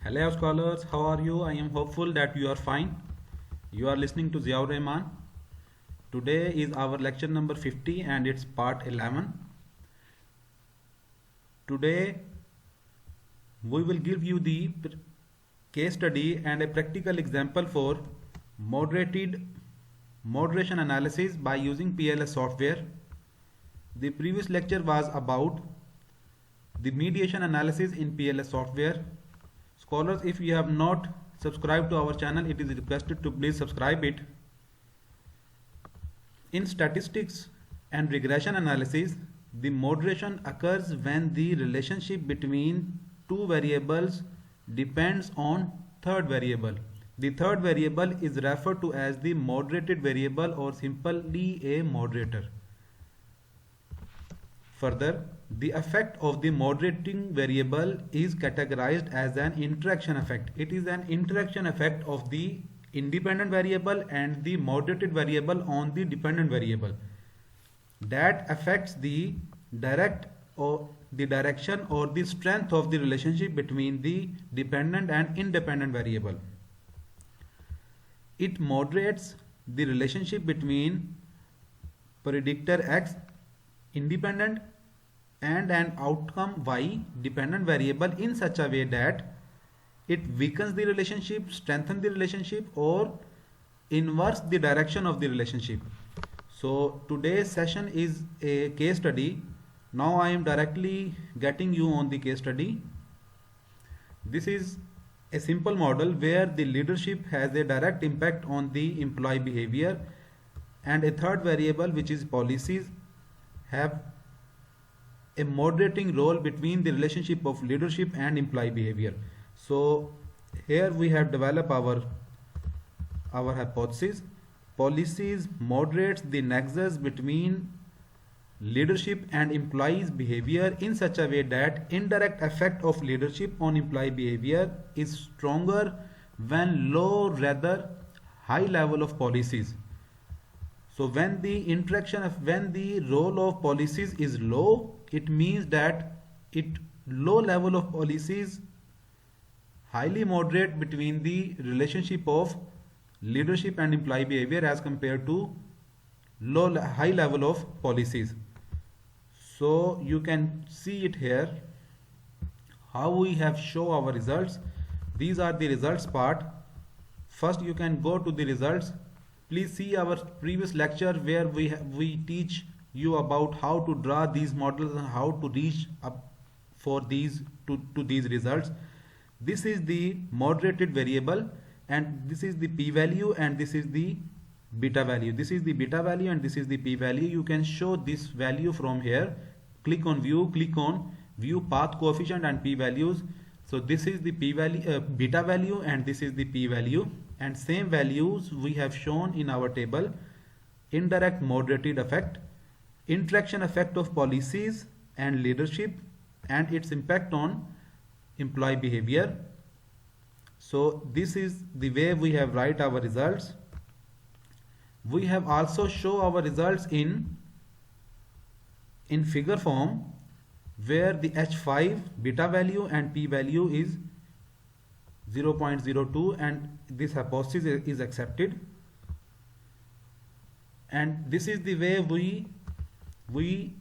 Hello scholars, how are you? I am hopeful that you are fine. You are listening to Ziaur Rahman. Today is our lecture number 50 and it's part 11. Today we will give you the case study and a practical example for moderation analysis by using PLS software. The previous lecture was about the mediation analysis in PLS software. Scholars, if you have not subscribed to our channel, it is requested to please subscribe it. In statistics and regression analysis, the moderation occurs when the relationship between two variables depends on third variable. The third variable is referred to as the moderated variable or simply a moderator. Further, the effect of the moderating variable is categorized as an interaction effect. It is an interaction effect of the independent variable and the moderated variable on the dependent variable that affects the direction or the strength of the relationship between the dependent and independent variable. It moderates the relationship between predictor X independent and an outcome Y dependent variable in such a way that it weakens the relationship, strengthens the relationship, or inverts the direction of the relationship. So today's session is a case study. Now I am directly getting you on the case study. This is a simple model where the leadership has a direct impact on the employee behavior and a third variable, which is policies, have a moderating role between the relationship of leadership and employee behavior. So here we have developed our hypothesis. Policies moderates the nexus between leadership and employees behavior in such a way that indirect effect of leadership on employee behavior is stronger when low rather high level of policies. So when the role of policies is low, it means that low level of policies highly moderate between the relationship of leadership and employee behavior as compared to high level of policies. So you can see it here how we have show our results. These are the results part. First you can go to the results. Please see our previous lecture where we teach you about how to draw these models and how to reach up for these to these results. This is the moderated variable and this is the p-value and this is the beta value. This is the beta value and this is the p-value. You can show this value from here. Click on view path coefficient and p-values. So this is the p-value, beta value, and this is the p-value, and same values we have shown in our table. Indirect moderated effect, interaction effect of policies and leadership, and its impact on employee behavior. So this is the way we have write our results. We have also show our results in figure form, where the H5 beta value and p value is 0.02 and this hypothesis is accepted. And this is the way we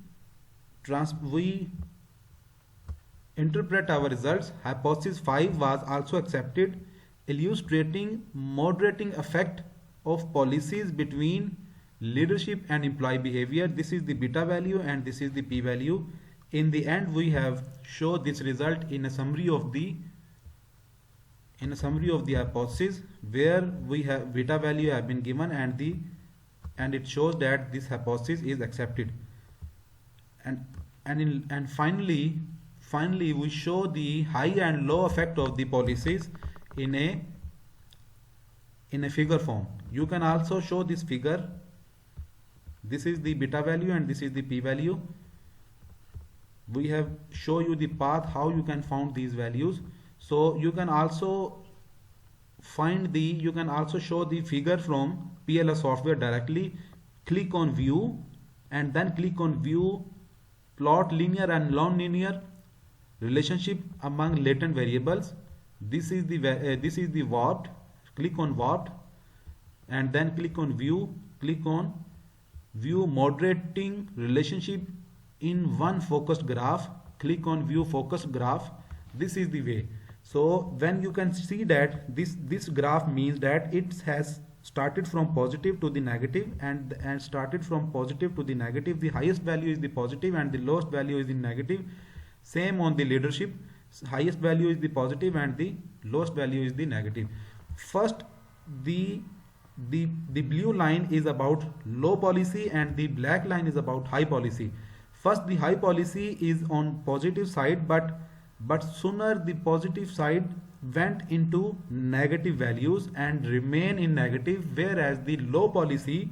interpret our results. Hypothesis 5 was also accepted, illustrating moderating effect of policies between leadership and employee behavior. This is the beta value and this is the p value. In the end we have showed this result in a summary of the hypothesis, where we have beta value have been given and it shows that this hypothesis is accepted. And finally we show the high and low effect of the policies in a figure form. You can also show this figure. This is the beta value and this is the p value. We have show you the path how you can find these values. So you can also show the figure from PLS software directly. Click on view and then click on view plot linear and non-linear relationship among latent variables. This is the warped. Click on warped and then click on view. Click on view moderating relationship in one focused graph. Click on view focused graph. This is the way. So when you can see that this graph means that it has started from positive to the negative and started from positive to the negative. The highest value is the positive and the lowest value is the negative. Same on the leadership, highest value is the positive and the lowest value is the negative. First, the blue line is about low policy and the black line is about high policy. First, the high policy is on positive side, but sooner the positive side went into negative values and remain in negative, whereas the low policy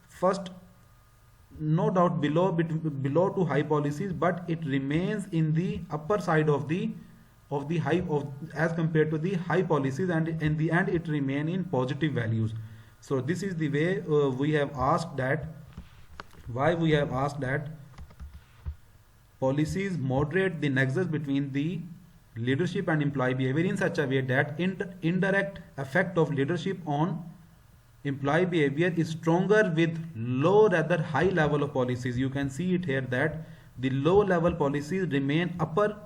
first, no doubt below to high policies, but it remains in the upper side of the high as compared to the high policies, and in the end it remain in positive values. So this is the way we have asked that policies moderate the nexus between the leadership and employee behavior in such a way that indirect effect of leadership on employee behavior is stronger with low rather high level of policies. You can see it here that the low level policies remain upper,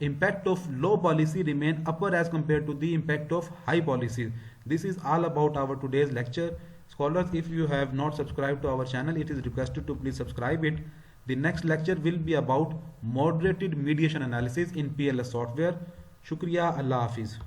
impact of low policy remain upper as compared to the impact of high policies. This is all about our today's lecture. Scholars, if you have not subscribed to our channel, it is requested to please subscribe it. The next lecture will be about moderated mediation analysis in PLS software. Shukriya, Allah Hafiz.